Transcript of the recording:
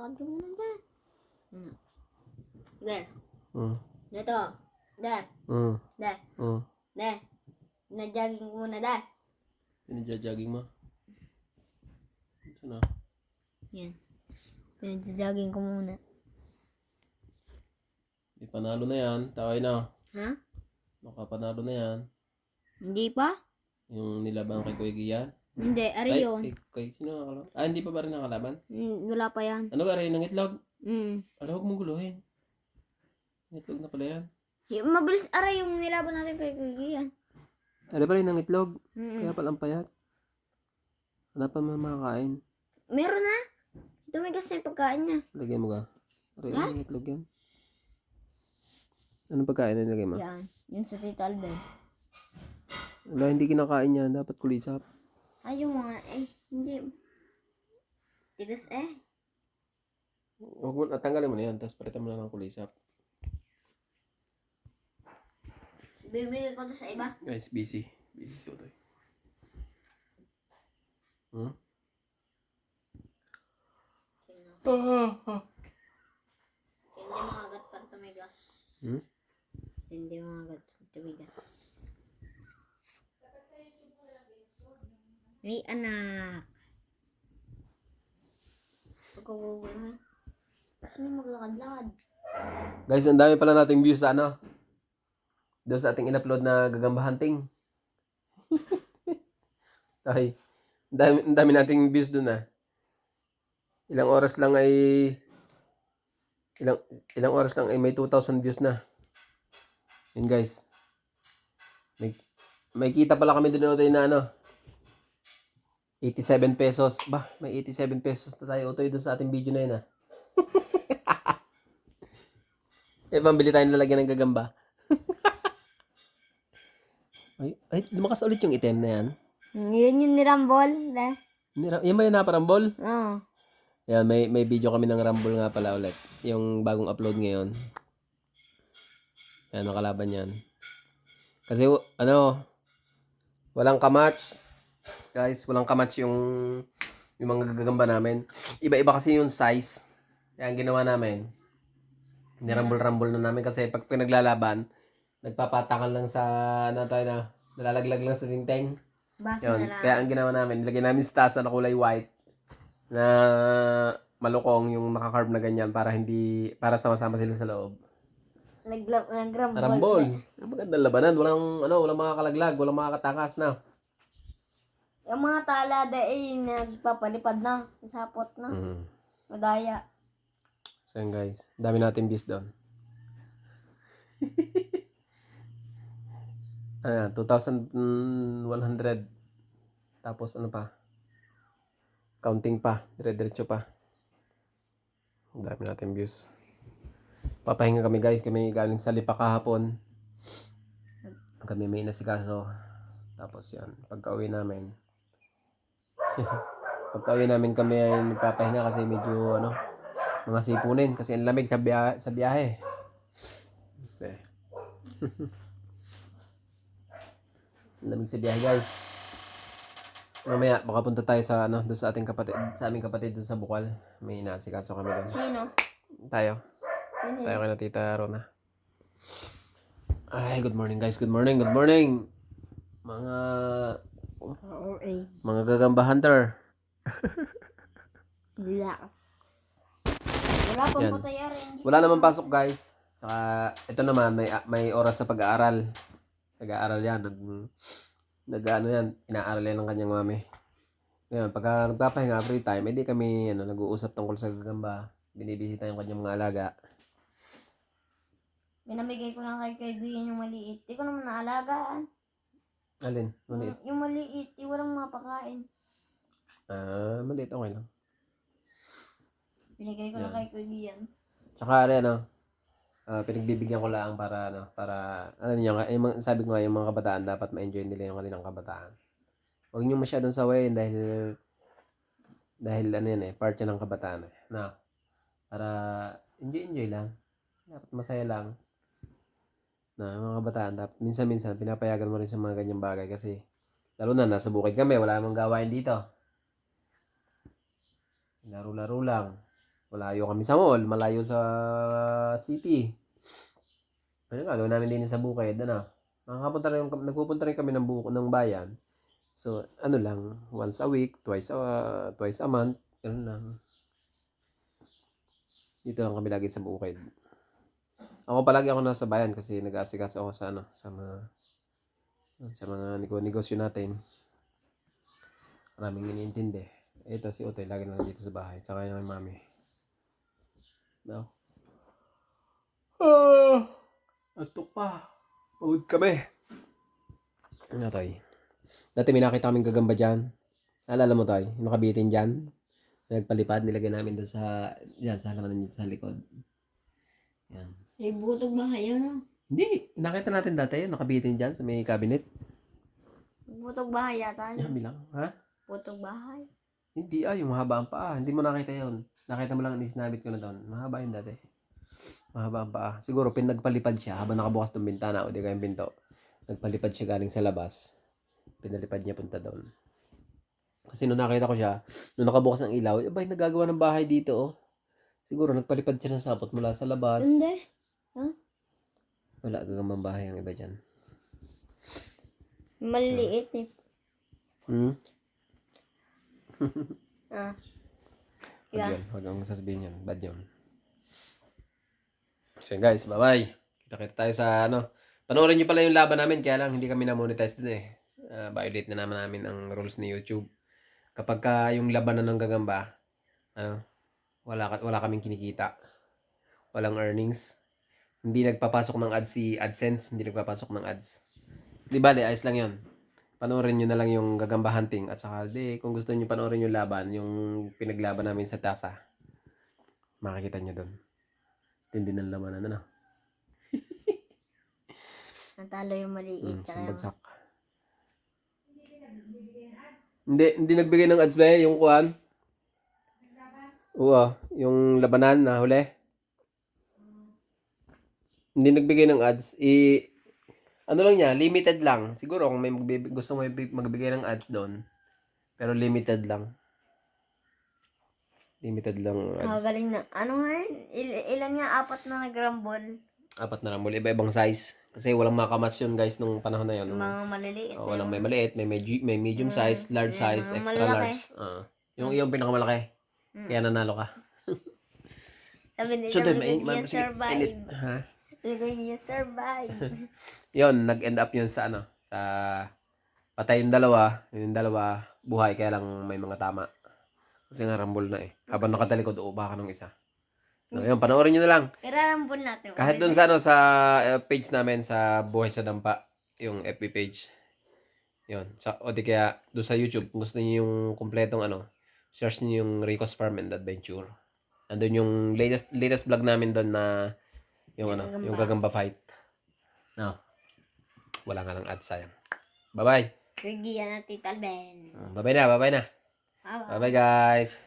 Lakad ka muna dyan. There. Mm. Dito. There. Mm. There. Mm. There. Najogging ko muna there. Pinagja-jogging mo? Ito na. Yan. Pinagja-jogging ko muna. Di panalo na yan. Taway na. Ha? Makapanalo na yan. Hindi pa? Yung nilaban kay Kuya Gian. Hindi, ari yun. Kay sino nakalaban? Hindi pa ba rin nakalaban? Wala pa yan. Ano ka rin? Ng itlog? Mm. Huwag mong guluhin. Itlog na pala yan. Mabilis aray yung nilaban natin kay Kuya. Ano pa rin ng itlog? Mm. Kaya palang payat. Wala pa makakain. Meron na. Tumigas na yung pagkain niya. Lagay mo ka. Aray, Ha? ng itlog yan. Anong pagkain na nilagay mo? Yan. Yun sa Tito Alben. Wala, hindi kinakain yan. Dapat kulisap. Ay, yung mga hindi. Tigas Huwag mo, tanggalin mo na yan. Tapos palitan mo na ng kulisap. Bibigay ko to sa iba. Guys, busy. Busy si Utoy. Hmm? Hindi mga agat pag tumigas. Hmm? Hindi mga agat pag tumigas. May anak. Pagkaguguluhan. Sino maglakad-lakad? Guys, ang dami pala nating views sa ano. Doon sa ating in-upload na Gagamba Hunting. Ay, ang dami nating views doon ah. Ilang oras lang ay may 2,000 views na. Yun guys. May kita pala kami doon Utoy na ano. 87 pesos. Bah, may 87 pesos na tayo Utoy doon sa ating video na yun ah. Pambili tayo nalagyan ng gagamba. ay, lumakas ulit yung item na yan. Yun yung nirambol. Yan ba yung naparambol? Oo. Yan, may video kami ng Rumble nga pala ulit. Yung bagong upload ngayon. Yan, nakalaban yan. Kasi, walang kamatch. Guys, walang kamatch yung mga gagamba namin. Iba-iba kasi yung size. Yan, ginawa namin. Nirambol-rambol na namin kasi pag pinaglalaban, nagpapatakan lang sa, nalalaglag lang sa tinteng. Baso Yun. na lang. Kaya ang ginawa namin, ilagay namin sa taas na kulay white na malukong yung nakakarb na ganyan para sama-sama sila sa loob. Nagrambol. Rambol. Ang magandang labanan. Walang makakalaglag, walang makakatakas na. Yung mga talada nagpapalipad na. Sapot na. Madaya. So yun guys, dami natin views doon. Ayan, 2,100. Tapos ano pa? Counting pa. Dire-diretso pa. Ang dami natin views. Papahinga kami guys. Kami galing sa Lipa kahapon. Kami may inasikaso. Tapos yan. Pagka-uwi namin. Kami ay nagpapahinga kasi medyo mga sipunin. Kasi ang lamig sa biyahe. Okay. Lamig sa biyahe guys. Mamaya baka punta tayo sa doon sa ating kapatid, sa aming kapatid doon sa Bukal. May inaasikaso kami doon. Sino? Tayo. Sino? Tayo kay na Tita Rona. Ay, good morning guys. Good morning. Good morning. Mga gagamba hunter. Relax. Wala pang Yan. patayarin. Wala naman pasok guys. Saka ito naman may oras sa pag-aaral. Nag-aaral yan. Inaaral yan ng kanyang mami. Ngayon, pagka nagpapahinga free time, hindi kami nag-uusap tungkol sa gagamba. Binibisita yung kanyang mga alaga. Binamigay ko lang kay kaibigan yung maliit. Di ko naman naalagaan. Alin? Maliit? Yung maliit, walang mapakain. Maliit. Okay lang. Binigay ko lang kay kaibigan. Tsaka pinagbibigyan ko lang para alam niyo nga, sabi ko nga yung mga kabataan dapat ma-enjoy nila yung kanilang kabataan. Huwag niyo masyadong sawayin dahil part yan ng kabataan para enjoy lang. Dapat masaya lang. Mga kabataan dapat minsan pinapayagan mo rin sa mga ganyang bagay kasi lalo na nasa bukid kami, wala namang gawain dito. Laro-laro lang. Malayo kami sa mall, malayo sa city. Ano gagawin namin din sa bukid, ano? Nagpupunta rin kami ng bayan. So, ano lang, once a week, twice a month, ganun lang. Dito lang kami lagi sa bukid. Palagi ako nasa bayan kasi nag-aasikaso ako sa mga negosyo natin. Maraming iniintindi. Ito si Utoy, lagi na dito sa bahay. Tsaka yung mami. No? Atok pa. Pagod kami. Ano, Toy? Dati may nakita kaming gagamba dyan. Alala mo, Toy? Yung nakabitin dyan. Nagpalipad, nilagay namin doon sa halaman dito sa likod. Yan. Ay, butog bahay yun, no? Hindi, nakita natin dati yun, nakabitin dyan sa may cabinet. Butog bahay yata. Yan, bilang. Ha? Butog bahay. Hindi, yung mahaba ang paa. Hindi mo nakita yun. Nakita mo lang, isinabit ko na doon. Mahaba yun dati. Mahaba ang paa. Siguro, pinagpalipad siya habang nakabukas ng bintana o di kayong pinto. Nagpalipad siya galing sa labas. Pinalipad niya punta doon. Kasi nung nakita ko siya, nung nakabukas ng ilaw, abay, nagagawa ng bahay dito, oh. Siguro, nagpalipad siya ng sapot mula sa labas. Hindi. Huh? Wala, gagambang bahay ang iba dyan. Maliit eh. Ah. Bad Yeah. yun. Huwag kang sasabihin yun. Bad yun. So guys, bye-bye. Kita-kita tayo sa Panoorin nyo pala yung laban namin, kaya lang hindi kami na-monetize din eh. Violate na naman namin ang rules ni YouTube. Kapag yung laban na ng gagamba, wala kaming kinikita. Walang earnings. Hindi nagpapasok ng ads si AdSense, hindi nagpapasok ng ads. Di bale, ayos lang yun. Panoorin nyo na lang yung gagamba hunting at saka kung gusto nyo panoorin yung laban, yung pinaglaban namin sa tasa, makikita nyo doon. Tindi ng labanan, ano? Natalo yung maliit. Bagsak. Hindi nagbigay ng ads ba yung kuan? Oo, yung labanan na huli. Hindi nagbigay ng ads. Ano lang niya, limited lang. Siguro kung may gusto mo magbigay ng ads doon. Pero limited lang. Limited lang ads. Galing na. Ano nga yun? Ilan nga? 4 na nag-rumble. 4 na rumble. Iba-ibang size. Kasi walang makamatch yun guys nung panahon na yun. Mga maliliit. Walang may maliit, may medium size, large size, mga extra malalaki. large. Yung pinakamalaki. Kaya nanalo ka. Sabi ni So, sabi may ko yung survive. Ha? Sabi ko yung survive. Yun, nag-end up yun sa sa patay yung dalawa buhay, kaya lang may mga tama. Kasi nga rumble na eh. Habang nakatalikod, baka nung isa. Yun, panoorin nyo na lang. Irarambol natin. Kahit dun sa sa page namin sa Buhay sa Dampa, yung FB page. Yun. O di kaya doon sa YouTube, kung gusto niyo yung kumpletong search niyo yung Rico's Farm and Adventure. Andun yung latest vlog namin doon na yung gagamba fight. No. Wala nga lang ads, sayang. Bye-bye. Bigyan na Tita Ben. Bye-bye na. Bye-bye. Bye-bye guys.